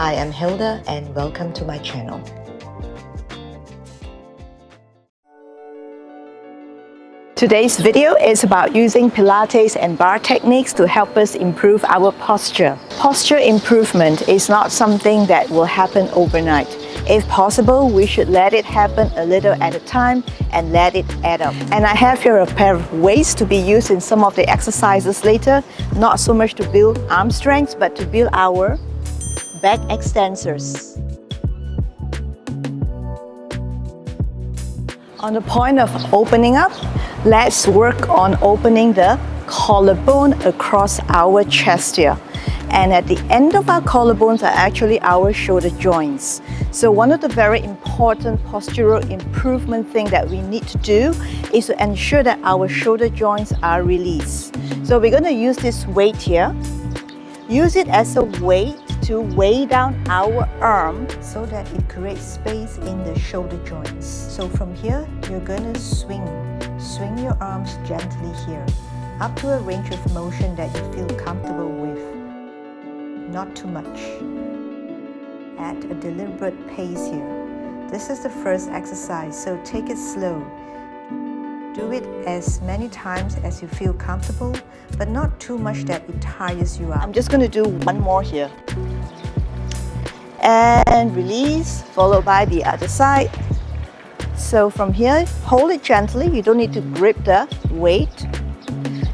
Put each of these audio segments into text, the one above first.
Hi, I'm Hilda and welcome to my channel. Today's video is about using Pilates and Barre techniques to help us improve our posture. Posture improvement is not something that will happen overnight. If possible, we should let it happen a little at a time and let it add up. And I have here a pair of weights to be used in some of the exercises later, not so much to build arm strength, but to build our back extensors. On the point of opening up, let's work on opening the collarbone across our chest here. And at the end of our collarbones are actually our shoulder joints. So one of the very important postural improvement thing that we need to do is to ensure that our shoulder joints are released. So we're going to use this weight here. Use it as a weight to weigh down our arm so that it creates space in the shoulder joints. So from here, you're going to swing your arms gently here, up to a range of motion that you feel comfortable with. Not too much. At a deliberate pace here. This is the first exercise, so take it slow. Do it as many times as you feel comfortable, but not too much that it tires you out. I'm just going to do one more here. And release, followed by the other side. So from here, hold it gently. You don't need to grip the weight.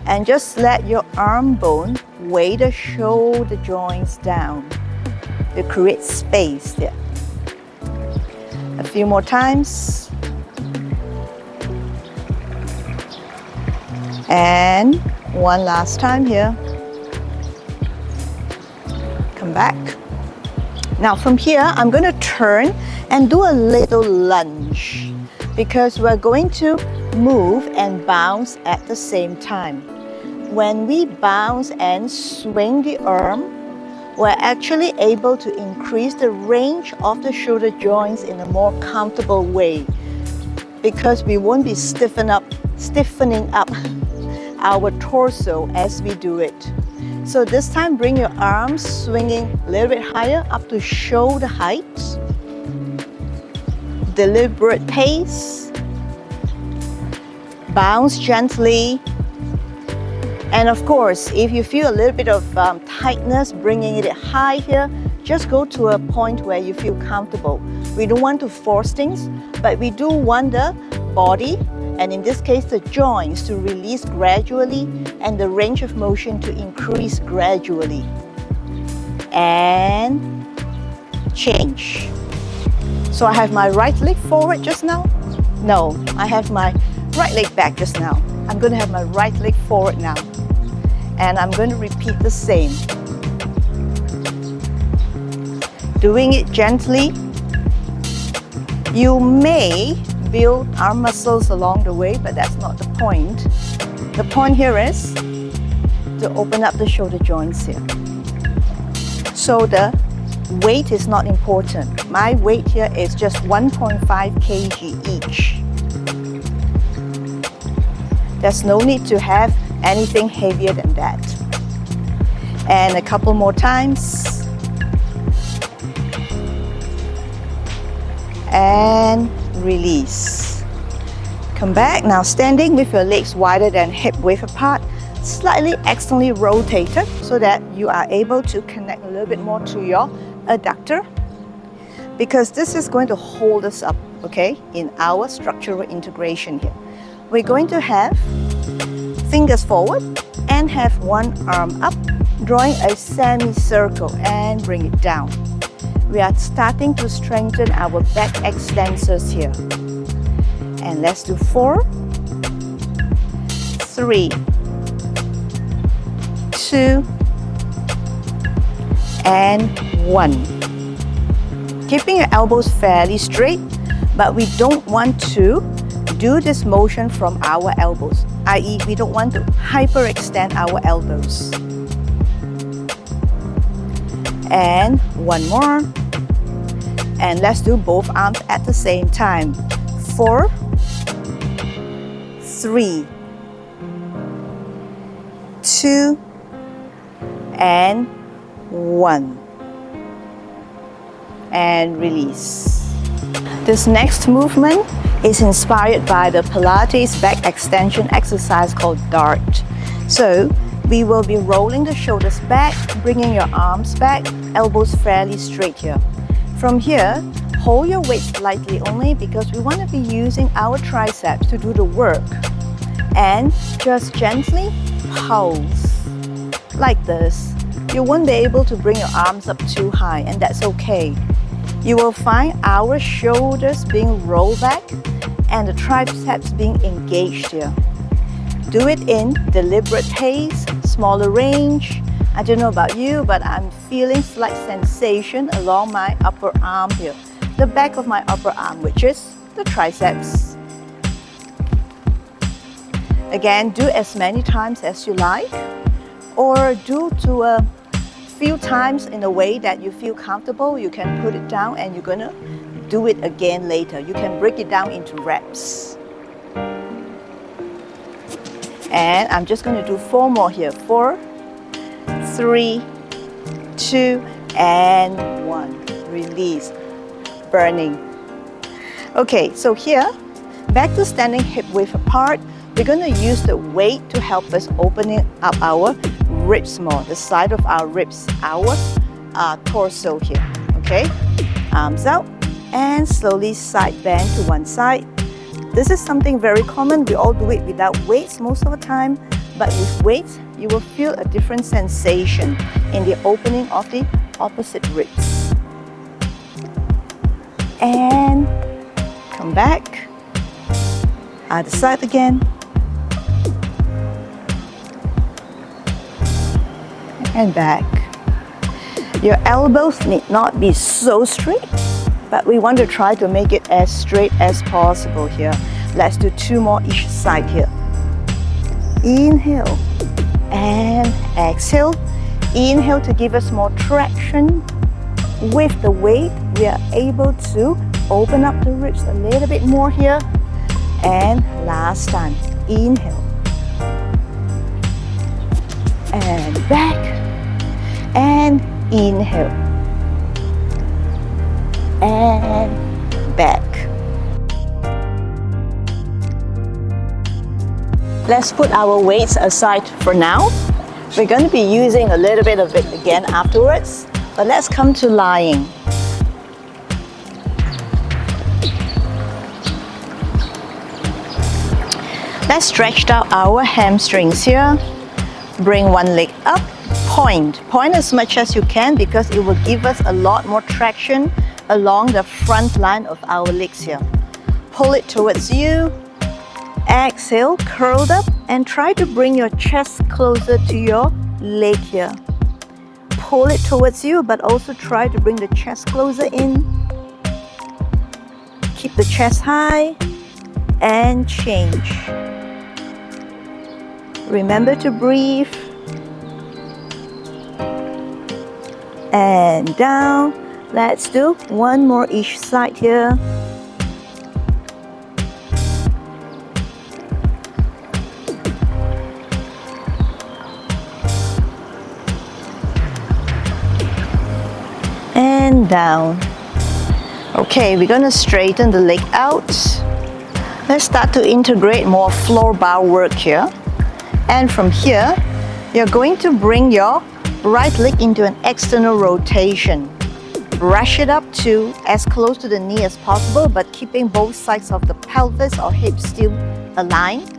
And just let your arm bone weigh the shoulder joints down to create space there. A few more times. And one last time here. Come back. Now from here, I'm going to turn and do a little lunge because we're going to move and bounce at the same time. When we bounce and swing the arm, we're actually able to increase the range of the shoulder joints in a more comfortable way because we won't be stiffening up our torso as we do it. So this time, bring your arms swinging a little bit higher up to shoulder height. Deliberate pace. Bounce gently. And of course, if you feel a little bit of tightness, bringing it high here, just go to a point where you feel comfortable. We don't want to force things, but we do want the body, and in this case the joints, to release gradually and the range of motion to increase gradually. And change. So I have my right leg forward just now. No, I have my right leg back just now. I'm going to have my right leg forward now. And I'm going to repeat the same. Doing it gently. You may build arm muscles along the way, but that's not the point. The point here is to open up the shoulder joints here. So the weight is not important. My weight here is just 1.5 kg each. There's no need to have anything heavier than that. And a couple more times. And release. Come back. Now standing with your legs wider than hip width apart, slightly externally rotated so that you are able to connect a little bit more to your adductor, because this is going to hold us up, okay, in our structural integration here. We're going to have fingers forward and have one arm up, drawing a semicircle and bring it down. We are starting to strengthen our back extensors here. And let's do 4, 3, 2, and 1. Keeping your elbows fairly straight, but we don't want to do this motion from our elbows, i.e. we don't want to hyperextend our elbows. And one more. And let's do both arms at the same time. 4, 3, 2, and 1. and release. This next movement is inspired by the Pilates back extension exercise called Dart. So we will be rolling the shoulders back, bringing your arms back, elbows fairly straight here. From here, hold your weight slightly only because we want to be using our triceps to do the work. And just gently pulse like this. You won't be able to bring your arms up too high, and that's okay. You will find our shoulders being rolled back and the triceps being engaged here. Do it in deliberate pace, smaller range. I don't know about you, but I'm feeling slight sensation along my upper arm here, the back of my upper arm, which is the triceps. Again, do as many times as you like, or do to a few times in a way that you feel comfortable. You can put it down and you're gonna do it again later. You can break it down into reps. And I'm just gonna do 4 more here. 4, 3, 2, and 1. Release. Burning. Okay, so here, back to standing hip width apart. We're going to use the weight to help us opening up our ribs more, the side of our ribs, our torso here, okay? Arms out and slowly side bend to one side. This is something very common. We all do it without weights most of the time, but with weights, you will feel a different sensation in the opening of the opposite ribs. And come back, other side again. And back. Your elbows need not be so straight, but we want to try to make it as straight as possible here. Let's do 2 more each side here. Inhale and exhale. Inhale to give us more traction. With the weight, we are able to open up the ribs a little bit more here. And last time, inhale. And back. And inhale. And back. Let's put our weights aside for now. We're going to be using a little bit of it again afterwards, but let's come to lying. Let's stretch out our hamstrings here. Bring one leg up, point. Point as much as you can because it will give us a lot more traction along the front line of our legs here. Pull it towards you. Exhale, curled up, and try to bring your chest closer to your leg here. Pull it towards you, but also try to bring the chest closer in. Keep the chest high and change. Remember to breathe. And down. Let's do 1 more each side here. And down. Okay, we're going to straighten the leg out. Let's start to integrate more floor bar work here. And from here, you're going to bring your right leg into an external rotation. Brush it up to as close to the knee as possible, but keeping both sides of the pelvis or hips still aligned.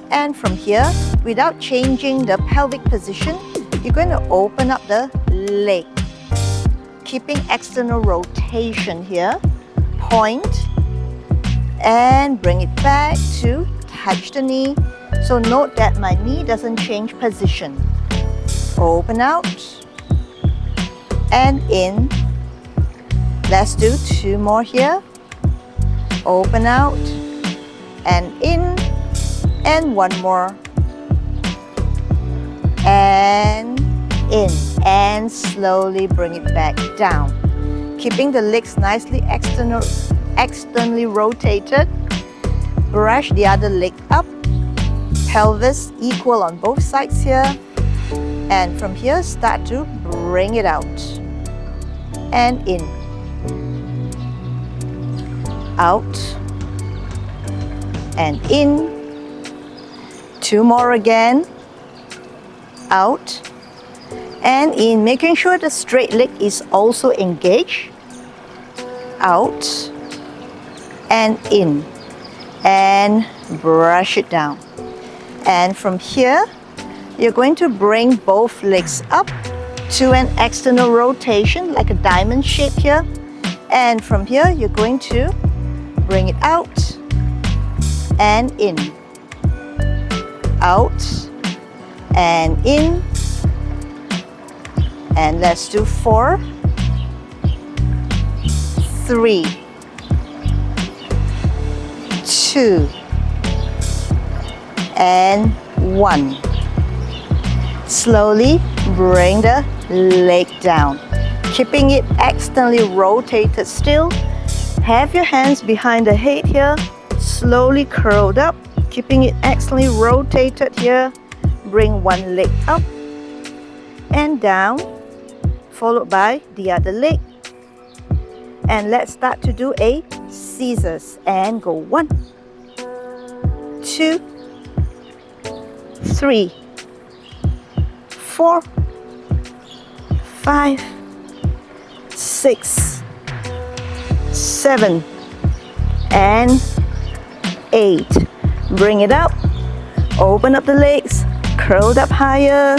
And from here, without changing the pelvic position, you're going to open up the leg. Keeping external rotation here. Point. And bring it back to touch the knee. So note that my knee doesn't change position. Open out and in. Let's do 2 more here. Open out and in, and 1 more. And in, and slowly bring it back down. Keeping the legs nicely externally rotated. Brush the other leg up. Pelvis equal on both sides here. And from here, start to bring it out. And in. out, and in. 2 more again, out, and in, making sure the straight leg is also engaged, out, and in, and brush it down. And from here, you're going to bring both legs up to an external rotation, like a diamond shape here. And from here, you're going to bring it out and in, out and in. And let's do 4, 3, 2, and 1. Slowly bring the leg down, keeping it externally rotated still. Have your hands behind the head here, slowly curled up, keeping it externally rotated here. Bring one leg up and down, followed by the other leg. And let's start to do a scissors and go 1, 2, 3, 4, 5, 6, 7, and 8. Bring it up, open up the legs, curled up higher.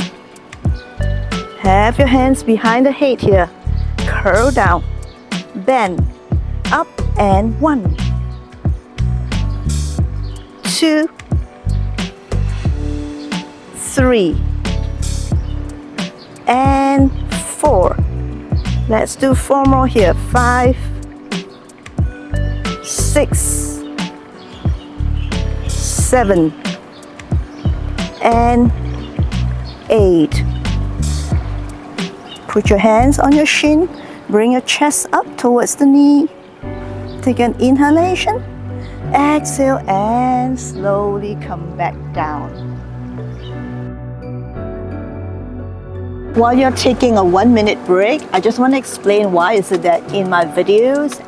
Have your hands behind the head here, curl down, bend, up, and 1, 2, 3, and 4. Let's do 4 more here. 5, 6, 7, and 8. Put your hands on your shin. Bring your chest up towards the knee. Take an inhalation. Exhale and slowly come back down. While you're taking a 1-minute break, I just want to explain why is it that in my videos,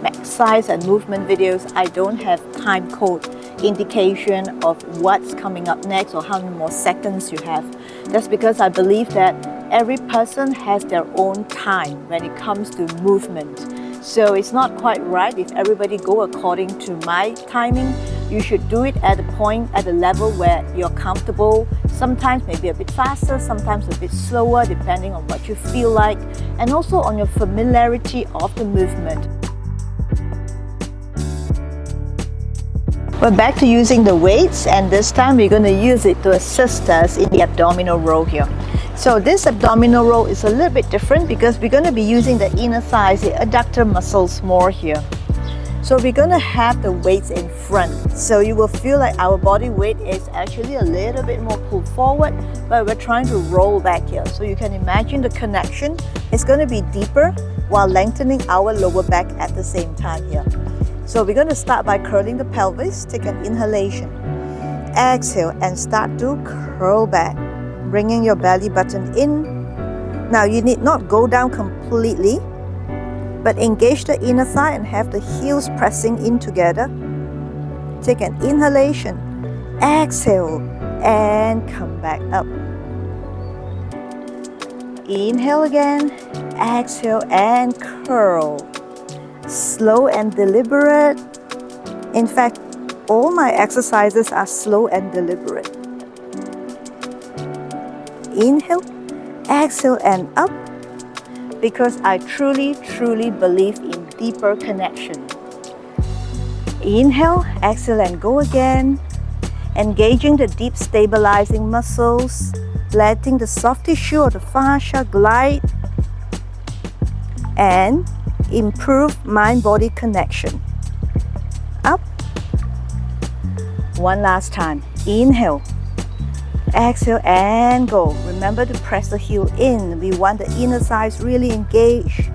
exercise and movement videos, I don't have time code indication of what's coming up next or how many more seconds you have. That's because I believe that every person has their own time when it comes to movement. So it's not quite right if everybody go according to my timing. You should do it at a point, at a level where you're comfortable. Sometimes maybe a bit faster, sometimes a bit slower, depending on what you feel like, and also on your familiarity of the movement. We're back to using the weights, and this time we're going to use it to assist us in the abdominal row here. So this abdominal row is a little bit different because we're going to be using the inner thighs, the adductor muscles more here. So we're going to have the weights in front. So you will feel like our body weight is actually a little bit more pulled forward, but we're trying to roll back here. So you can imagine the connection is going to be deeper while lengthening our lower back at the same time here. So we're going to start by curling the pelvis. Take an inhalation. Exhale and start to curl back, bringing your belly button in. Now you need not go down completely, but engage the inner thigh and have the heels pressing in together. Take an inhalation. Exhale and come back up. Inhale again. Exhale and curl. Slow and deliberate. In fact, all my exercises are slow and deliberate. Inhale, exhale and up, because I truly believe in deeper connection. Inhale, exhale and go again. Engaging the deep stabilizing muscles, letting the soft tissue of the fascia glide and improve mind-body connection. Up. One last time. Inhale. Exhale and go. Remember to press the heel in. We want the inner thighs really engaged.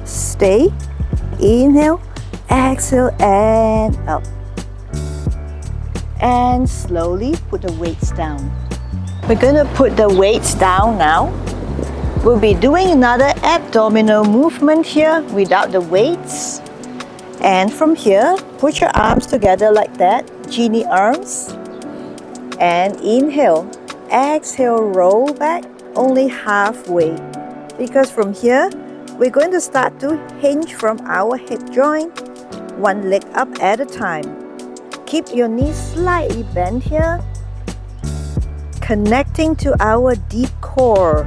Stay. Inhale. Exhale and up. And slowly put the weights down. We're going to put the weights down now. We'll be doing another abdominal movement here without the weights. And from here, put your arms together like that, genie arms. And inhale. Exhale, roll back only halfway. Because from here, we're going to start to hinge from our hip joint, one leg up at a time. Keep your knees slightly bent here, connecting to our deep core.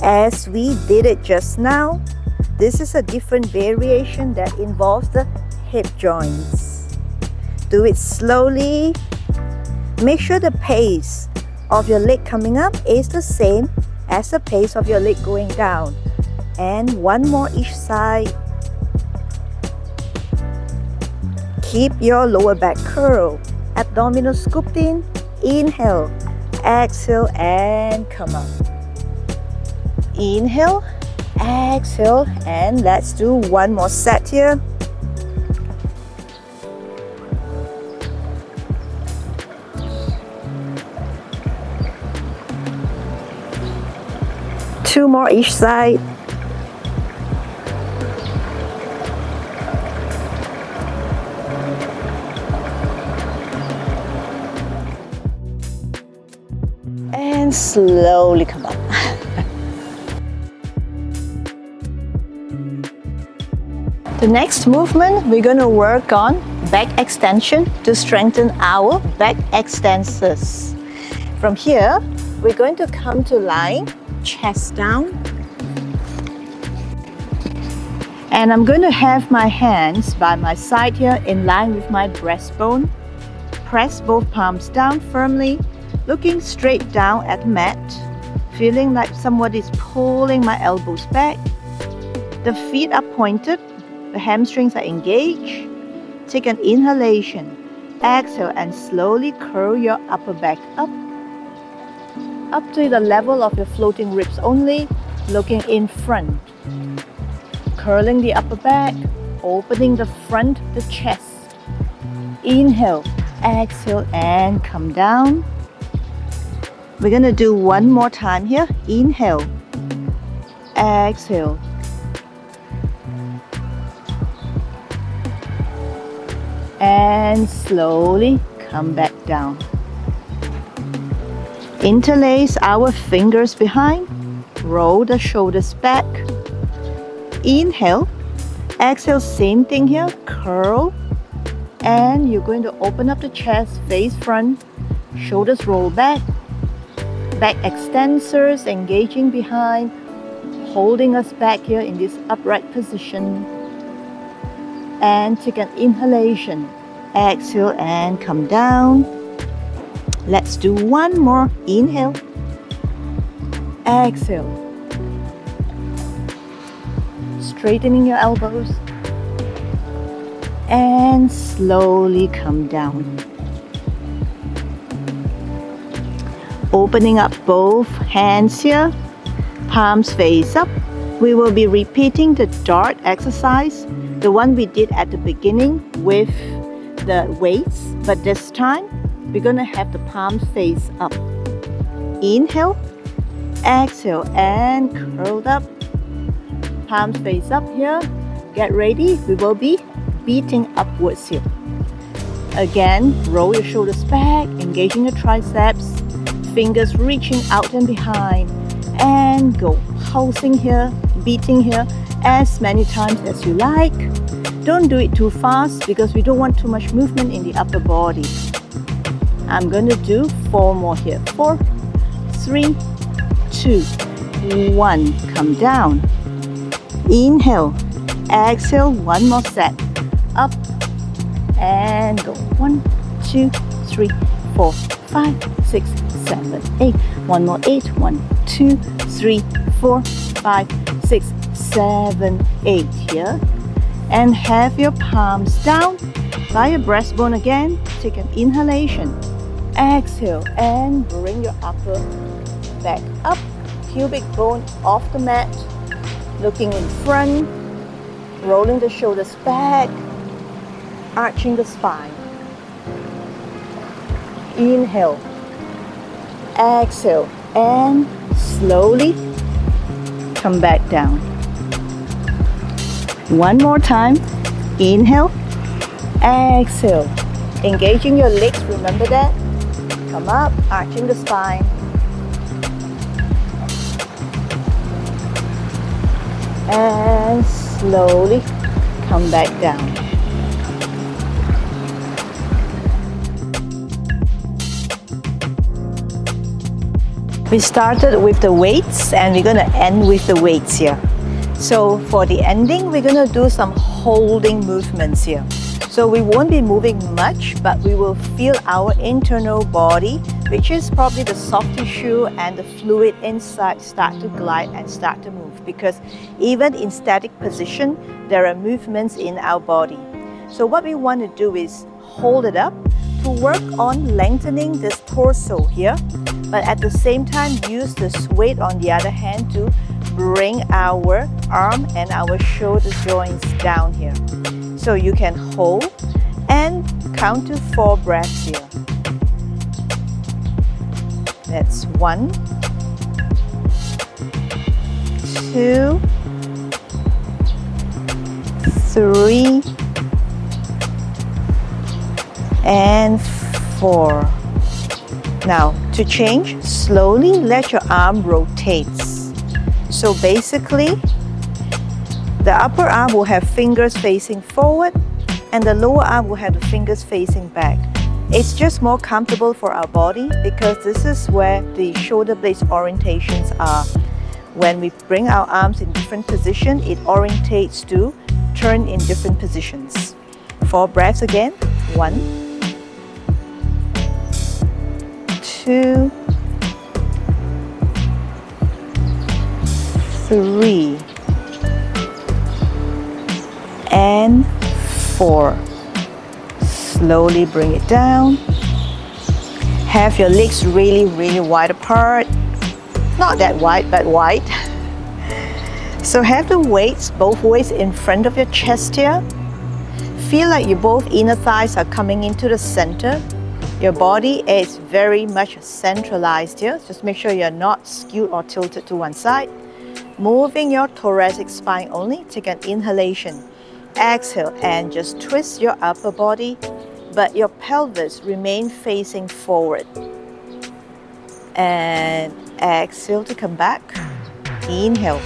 As we did it just now, this is a different variation that involves the hip joints. Do it slowly. Make sure the pace of your leg coming up is the same as the pace of your leg going down. And one more each side. Keep your lower back curled. Abdominal scooped in. Inhale. Exhale and come up. Inhale. Exhale. And let's do one more set here. Two more each side. And slowly come up. The next movement, we're going to work on back extension to strengthen our back extensors. From here, we're going to come to lying, chest down. And I'm going to have my hands by my side here in line with my breastbone. Press both palms down firmly, looking straight down at the mat, feeling like somebody's pulling my elbows back. The feet are pointed, the hamstrings are engaged. Take an inhalation. Exhale and slowly curl your upper back up to the level of your floating ribs only, looking in front. Curling the upper back, opening the front, the chest. Inhale, exhale and come down. We're going to do one more time here. Inhale, exhale. And slowly come back down. Interlace our fingers behind. Roll the shoulders back. Inhale. Exhale, same thing here. Curl. And you're going to open up the chest, face front. Shoulders roll back. Back extensors engaging behind. Holding us back here in this upright position. And take an inhalation. Exhale and come down. Let's do one more. Inhale. Exhale. Straightening your elbows. And slowly come down. Opening up both hands here. Palms face up. We will be repeating the dart exercise, the one we did at the beginning with the weights, but this time we're going to have the palms face up. Inhale, exhale and curled up. Palms face up here. Get ready, we will be beating upwards here. Again, roll your shoulders back, engaging your triceps, fingers reaching out and behind, and go. Pulsing here, beating here as many times as you like. Don't do it too fast because we don't want too much movement in the upper body. I'm going to do 4 more here. 4, 3, 2, 1. Come down. Inhale. Exhale. One more set. Up and go. 1, 2, 3, 4, 5, 6, 7, 8. One more 8. 1, 2, 3, 4, 5, 6, 7, 8 here. And have your palms down by your breastbone again. Take an inhalation. Exhale and bring your upper back up. Pubic bone off the mat. Looking in front. Rolling the shoulders back. Arching the spine. Inhale. Exhale. and slowly come back down. One more time. Inhale, exhale. Engaging your legs, remember that? Come up, arching the spine. And slowly come back down. We started with the weights and we're going to end with the weights here. So for the ending, we're going to do some holding movements here. So we won't be moving much, but we will feel our internal body, which is probably the soft tissue and the fluid inside, start to glide and start to move. Because even in static position, there are movements in our body. So what we want to do is hold it up to work on lengthening this torso here, but at the same time use this weight on the other hand to bring our arm and our shoulder joints down here. So you can hold and count to 4 breaths here. That's 1, 2, 3, and 4. Now, to change, slowly let your arm rotate. So basically, the upper arm will have fingers facing forward and the lower arm will have the fingers facing back. It's just more comfortable for our body because this is where the shoulder blades orientations are. When we bring our arms in different position, it orientates to turn in different positions. 4 breaths again. 1, 2, 3, and 4. Slowly bring it down. Have your legs really wide apart. Not that wide, but wide. So have the weights both ways in front of your chest here. Feel like your both inner thighs are coming into the center. Your body is very much centralized here. Just make sure you're not skewed or tilted to one side. Moving your thoracic spine only. Take an inhalation. Exhale and just twist your upper body, but your pelvis remain facing forward. And exhale to come back. Inhale.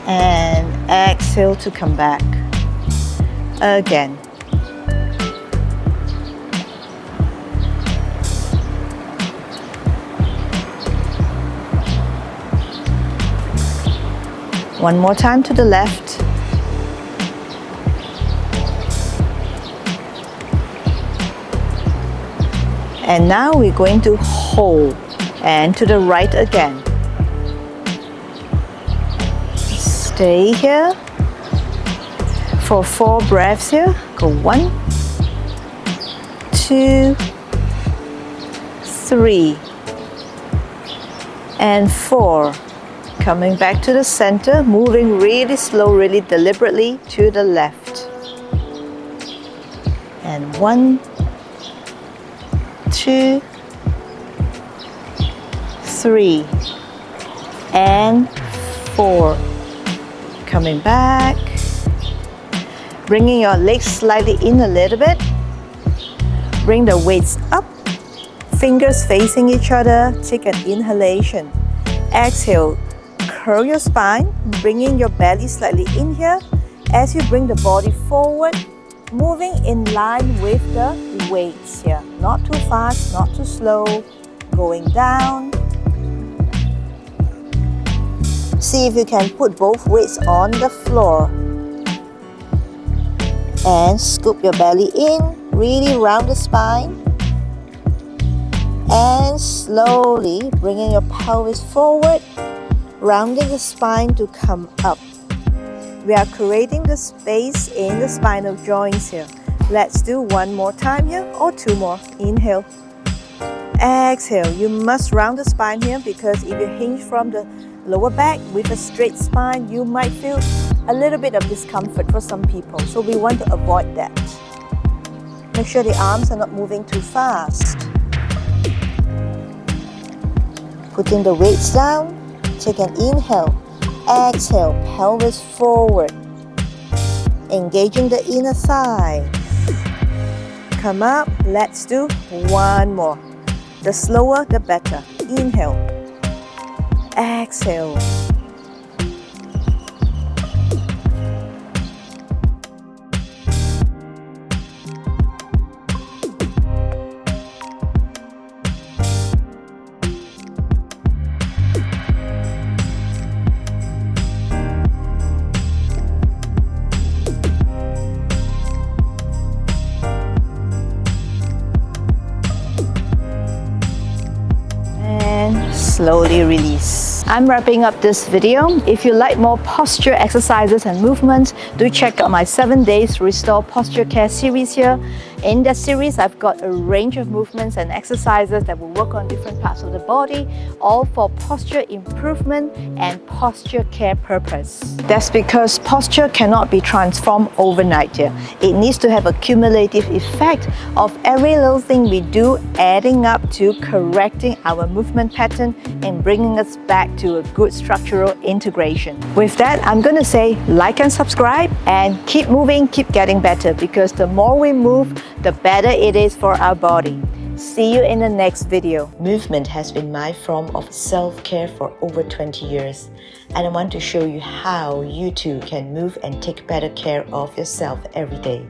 And exhale to come back. Again. One more time to the left. And now we're going to hold. And to the right again. Stay here for 4 breaths here. Go 1, 2, 3, and 4. Coming back to the center, moving really slow, really deliberately to the left. And 1, 2, 3, and 4. Coming back. Bringing your legs slightly in a little bit. Bring the weights up. Fingers facing each other. Take an inhalation. Exhale. Curl your spine, bringing your belly slightly in here. As you bring the body forward, moving in line with the weights here. Not too fast, not too slow. Going down. See if you can put both weights on the floor. And scoop your belly in, really round the spine. And slowly bringing your pelvis forward, rounding the spine to come up. We are creating the space in the spinal joints here. Let's do 1 more time here or 2 more. Inhale. Exhale. You must round the spine here because if you hinge from the lower back with a straight spine, you might feel a little bit of discomfort for some people. So we want to avoid that. Make sure the arms are not moving too fast. Putting the weights down, take an inhale, exhale, pelvis forward. Engaging the inner thigh. Come up, let's do one more. The slower, the better. Inhale, exhale. Slowly release. I'm wrapping up this video. If you like more posture exercises and movements, do check out my 7 days Restore Posture Care series here. In that series, I've got a range of movements and exercises that will work on different parts of the body, all for posture improvement and posture care purpose. That's because posture cannot be transformed overnight here. It needs to have a cumulative effect of every little thing we do, adding up to correcting our movement pattern and bringing us back to a good structural integration. With that, I'm going to say like and subscribe and keep moving, keep getting better, because the more we move, the better it is for our body. See you in the next video. Movement has been my form of self-care for over 20 years, and I want to show you how you too can move and take better care of yourself every day.